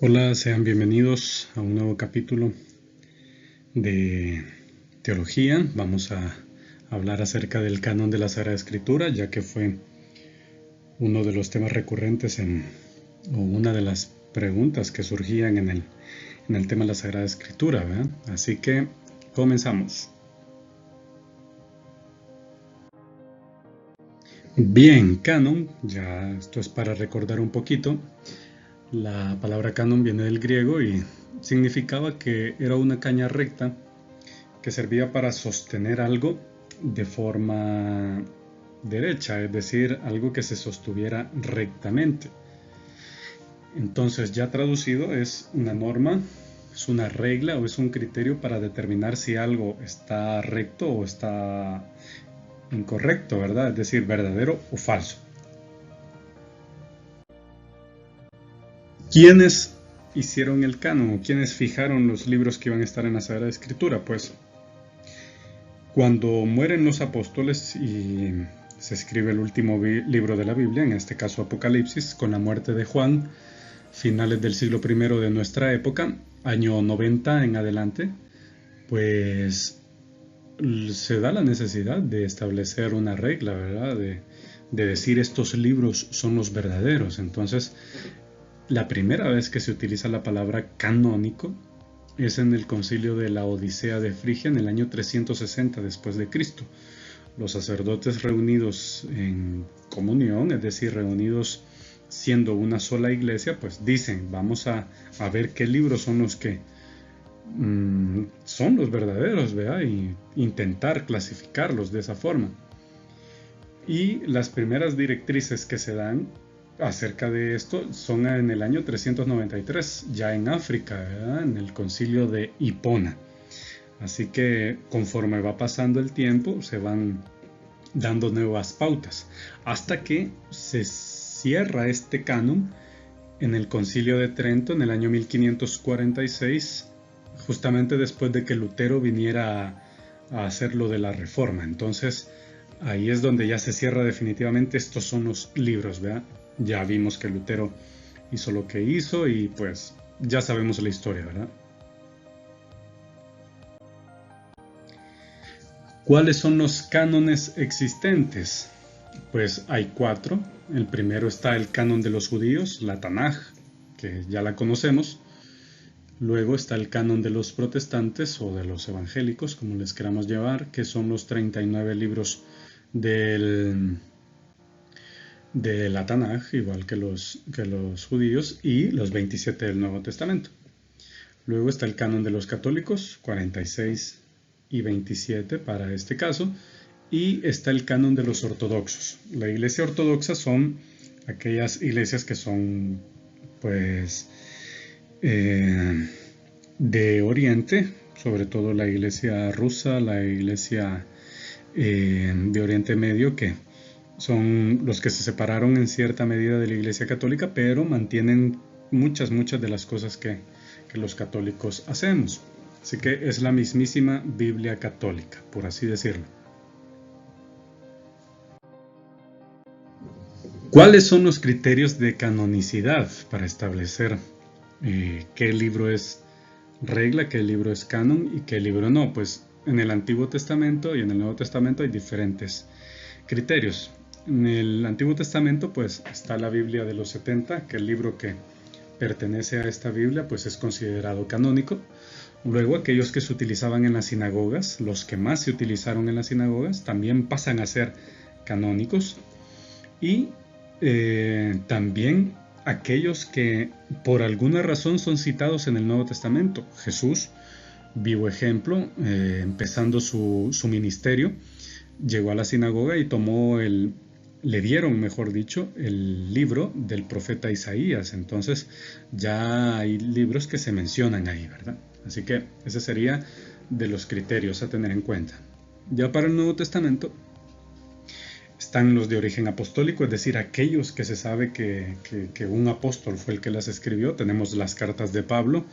Hola, sean bienvenidos a un nuevo capítulo de teología. Vamos a hablar acerca del canon de la Sagrada Escritura, ya que fue uno de los temas recurrentes o una de las preguntas que surgían en el tema de la Sagrada Escritura, ¿verdad? Así que comenzamos. Bien, canon, ya esto es para recordar un poquito. La palabra canon viene del griego y significaba que era una caña recta que servía para sostener algo de forma derecha, es decir, algo que se sostuviera rectamente. Entonces, ya traducido, es una norma, es una regla o es un criterio para determinar si algo está recto o está incorrecto, ¿verdad? Es decir, verdadero o falso. ¿Quiénes hicieron el canon o quiénes fijaron los libros que iban a estar en la Sagrada Escritura? Pues cuando mueren los apóstoles y se escribe el último libro de la Biblia, en este caso Apocalipsis, con la muerte de Juan, finales del siglo I de nuestra época, año 90 en adelante, pues se da la necesidad de establecer una regla, ¿verdad? De decir estos libros son los verdaderos. Entonces, la primera vez que se utiliza la palabra canónico es en el concilio de la Odisea de Frigia en el año 360 después de Cristo. Los sacerdotes reunidos en comunión, es decir, reunidos siendo una sola iglesia, pues dicen, vamos a ver qué libros son los que son los verdaderos, ¿verdad? Y intentar clasificarlos de esa forma. Y las primeras directrices que se dan acerca de esto son en el año 393, ya en África, ¿verdad? En el concilio de Hipona. Así que conforme va pasando el tiempo, se van dando nuevas pautas, hasta que se cierra este canon en el concilio de Trento en el año 1546, justamente después de que Lutero viniera a hacer lo de la reforma. Entonces, ahí es donde ya se cierra definitivamente. Estos son los libros, ¿verdad? Ya vimos que Lutero hizo lo que hizo y pues ya sabemos la historia, ¿verdad? ¿Cuáles son los cánones existentes? Pues hay 4. El primero está el canon de los judíos, la Tanaj, que ya la conocemos. Luego está el canon de los protestantes o de los evangélicos, como les queramos llevar, que son los 39 libros de la Tanaj, igual que los judíos, y los 27 del Nuevo Testamento. Luego está el canon de los católicos, 46 y 27 para este caso, y está el canon de los ortodoxos. La iglesia ortodoxa son aquellas iglesias que son, pues, de Oriente, sobre todo la iglesia rusa, la iglesia de Oriente Medio, que son los que se separaron en cierta medida de la iglesia católica, pero mantienen muchas de las cosas que los católicos hacemos. Así que es la mismísima Biblia católica, por así decirlo. ¿Cuáles son los criterios de canonicidad para establecer qué libro es regla, qué libro es canon y qué libro no? Pues en el Antiguo Testamento y en el Nuevo Testamento hay diferentes criterios. En el Antiguo Testamento pues está la Biblia de los 70, que el libro que pertenece a esta Biblia pues es considerado canónico. Luego aquellos que se utilizaban en las sinagogas, los que más se utilizaron en las sinagogas, también pasan a ser canónicos. Y también aquellos que por alguna razón son citados en el Nuevo Testamento. Jesús, vivo ejemplo, empezando su ministerio, llegó a la sinagoga y le dieron, mejor dicho, el libro del profeta Isaías. Entonces ya hay libros que se mencionan ahí, ¿verdad? Así que ese sería de los criterios a tener en cuenta. Ya para el Nuevo Testamento están los de origen apostólico, es decir, aquellos que se sabe que un apóstol fue el que las escribió. Tenemos las cartas de Pablo,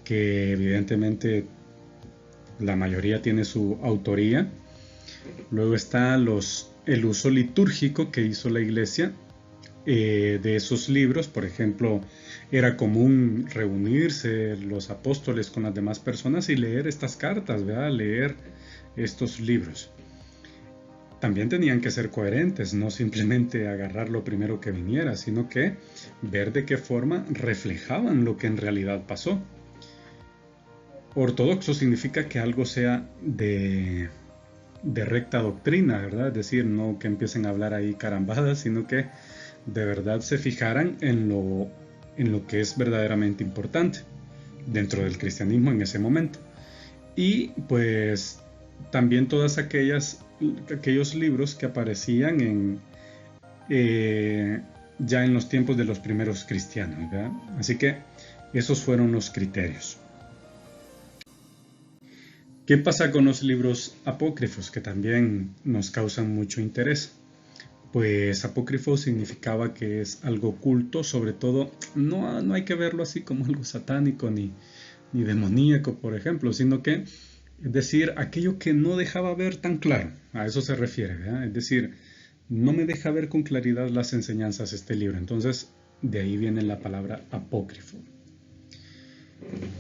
que evidentemente la mayoría tiene su autoría. Luego está el uso litúrgico que hizo la iglesia de esos libros. Por ejemplo, era común reunirse los apóstoles con las demás personas y leer estas cartas, ¿verdad? Leer estos libros. También tenían que ser coherentes, no simplemente agarrar lo primero que viniera, sino que ver de qué forma reflejaban lo que en realidad pasó. Ortodoxo significa que algo sea de recta doctrina, ¿verdad? Es decir, no que empiecen a hablar ahí carambadas, sino que de verdad se fijaran en lo que es verdaderamente importante dentro del cristianismo en ese momento. Y pues también todas aquellos libros que aparecían ya en los tiempos de los primeros cristianos, ¿verdad? Así que esos fueron los criterios. ¿Qué pasa con los libros apócrifos, que también nos causan mucho interés? Pues apócrifo significaba que es algo oculto, sobre todo no hay que verlo así como algo satánico ni demoníaco, por ejemplo, sino que, es decir, aquello que no dejaba ver tan claro, a eso se refiere, ¿verdad? Es decir, no me deja ver con claridad las enseñanzas este libro, entonces de ahí viene la palabra apócrifo.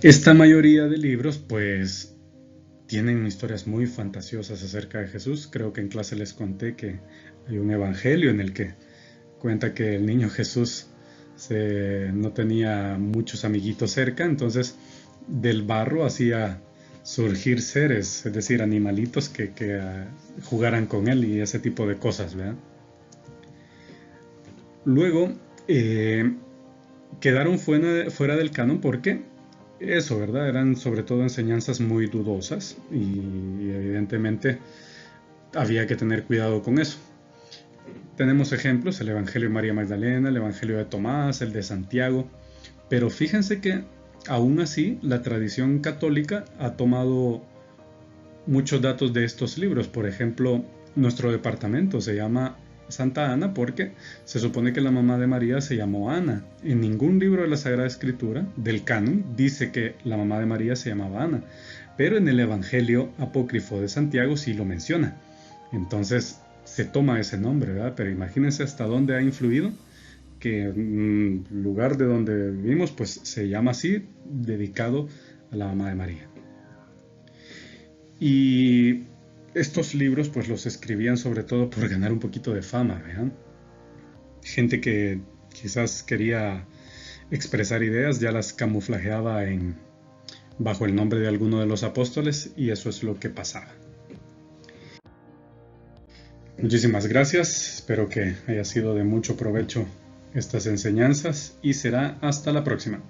Esta mayoría de libros, pues, tienen historias muy fantasiosas acerca de Jesús. Creo que en clase les conté que hay un evangelio en el que cuenta que el niño Jesús no tenía muchos amiguitos cerca, entonces del barro hacía surgir seres, es decir, animalitos que jugaran con él y ese tipo de cosas, ¿verdad? Luego quedaron fuera del canon porque eso, ¿verdad? Eran sobre todo enseñanzas muy dudosas y evidentemente había que tener cuidado con eso. Tenemos ejemplos, el Evangelio de María Magdalena, el Evangelio de Tomás, el de Santiago, pero fíjense que aún así la tradición católica ha tomado muchos datos de estos libros. Por ejemplo, nuestro departamento se llama Santa Ana porque se supone que la mamá de María se llamó Ana. En ningún libro de la Sagrada Escritura, del canon, dice que la mamá de María se llamaba Ana, pero en el Evangelio apócrifo de Santiago sí lo menciona. Entonces se toma ese nombre, ¿verdad? Pero imagínense hasta dónde ha influido que el lugar de donde vivimos pues se llama así, dedicado a la mamá de María. Y estos libros pues los escribían sobre todo por ganar un poquito de fama, ¿vean? Gente que quizás quería expresar ideas ya las camuflajeaba bajo el nombre de alguno de los apóstoles y eso es lo que pasaba. Muchísimas gracias, espero que haya sido de mucho provecho estas enseñanzas y será hasta la próxima.